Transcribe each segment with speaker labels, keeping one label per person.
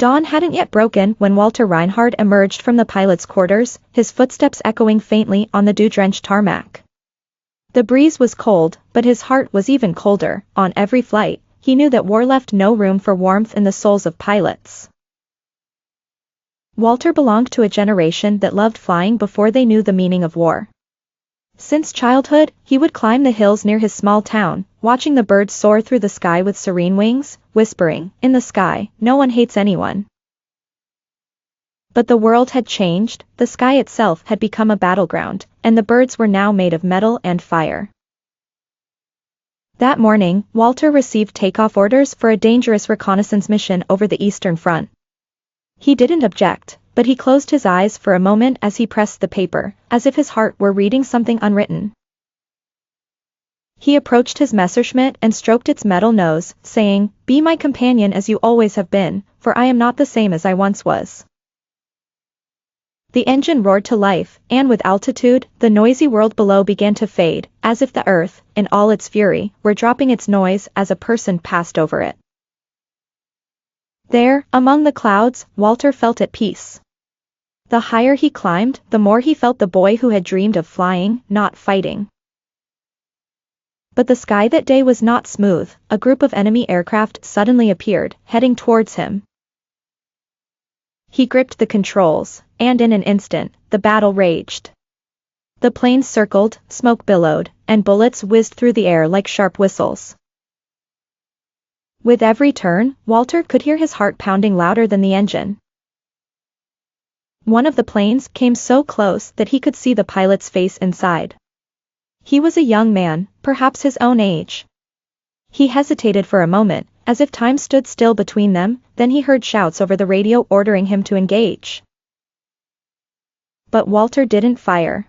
Speaker 1: Dawn hadn't yet broken when Walter Reinhardt emerged from the pilot's quarters, his footsteps echoing faintly on the dew-drenched tarmac. The breeze was cold, but his heart was even colder. On every flight, he knew that war left no room for warmth in the souls of pilots. Walter belonged to a generation that loved flying before they knew the meaning of war. Since childhood, he would climb the hills near his small town, watching the birds soar through the sky with serene wings, whispering, "In the sky, no one hates anyone." But the world had changed, the sky itself had become a battleground, and the birds were now made of metal and fire. That morning, Walter received takeoff orders for a dangerous reconnaissance mission over the Eastern Front. He didn't object, but he closed his eyes for a moment as he pressed the paper, as if his heart were reading something unwritten. He approached his Messerschmitt and stroked its metal nose, saying, "Be my companion as you always have been, for I am not the same as I once was." The engine roared to life, and with altitude, the noisy world below began to fade, as if the earth, in all its fury, were dropping its noise as a person passed over it. There, among the clouds, Walter felt at peace. The higher he climbed, the more he felt the boy who had dreamed of flying, not fighting. But the sky that day was not smooth. A group of enemy aircraft suddenly appeared, heading towards him. He gripped the controls, and in an instant, the battle raged. The planes circled, smoke billowed, and bullets whizzed through the air like sharp whistles. With every turn, Walter could hear his heart pounding louder than the engine. One of the planes came so close that he could see the pilot's face inside. He was a young man, perhaps his own age. He hesitated for a moment, as if time stood still between them, then he heard shouts over the radio ordering him to engage. But Walter didn't fire.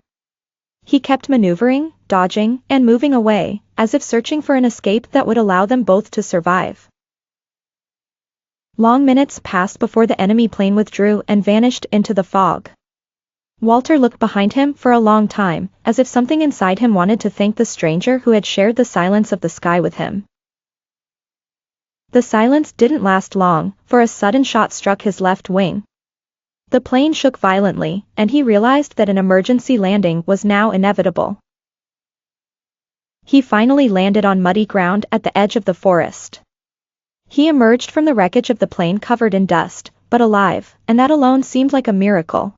Speaker 1: He kept maneuvering, dodging, and moving away, as if searching for an escape that would allow them both to survive. Long minutes passed before the enemy plane withdrew and vanished into the fog. Walter looked behind him for a long time, as if something inside him wanted to thank the stranger who had shared the silence of the sky with him. The silence didn't last long, for a sudden shot struck his left wing. The plane shook violently, and he realized that an emergency landing was now inevitable. He finally landed on muddy ground at the edge of the forest. He emerged from the wreckage of the plane covered in dust, but alive, and that alone seemed like a miracle.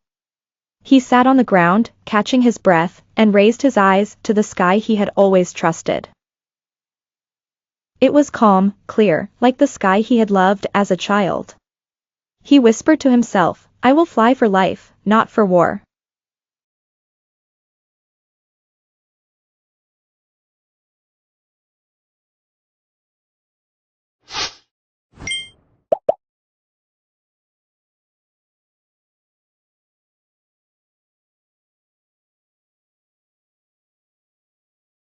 Speaker 1: He sat on the ground, catching his breath, and raised his eyes to the sky he had always trusted. It was calm, clear, like the sky he had loved as a child. He whispered to himself, "I will fly for life, not for war."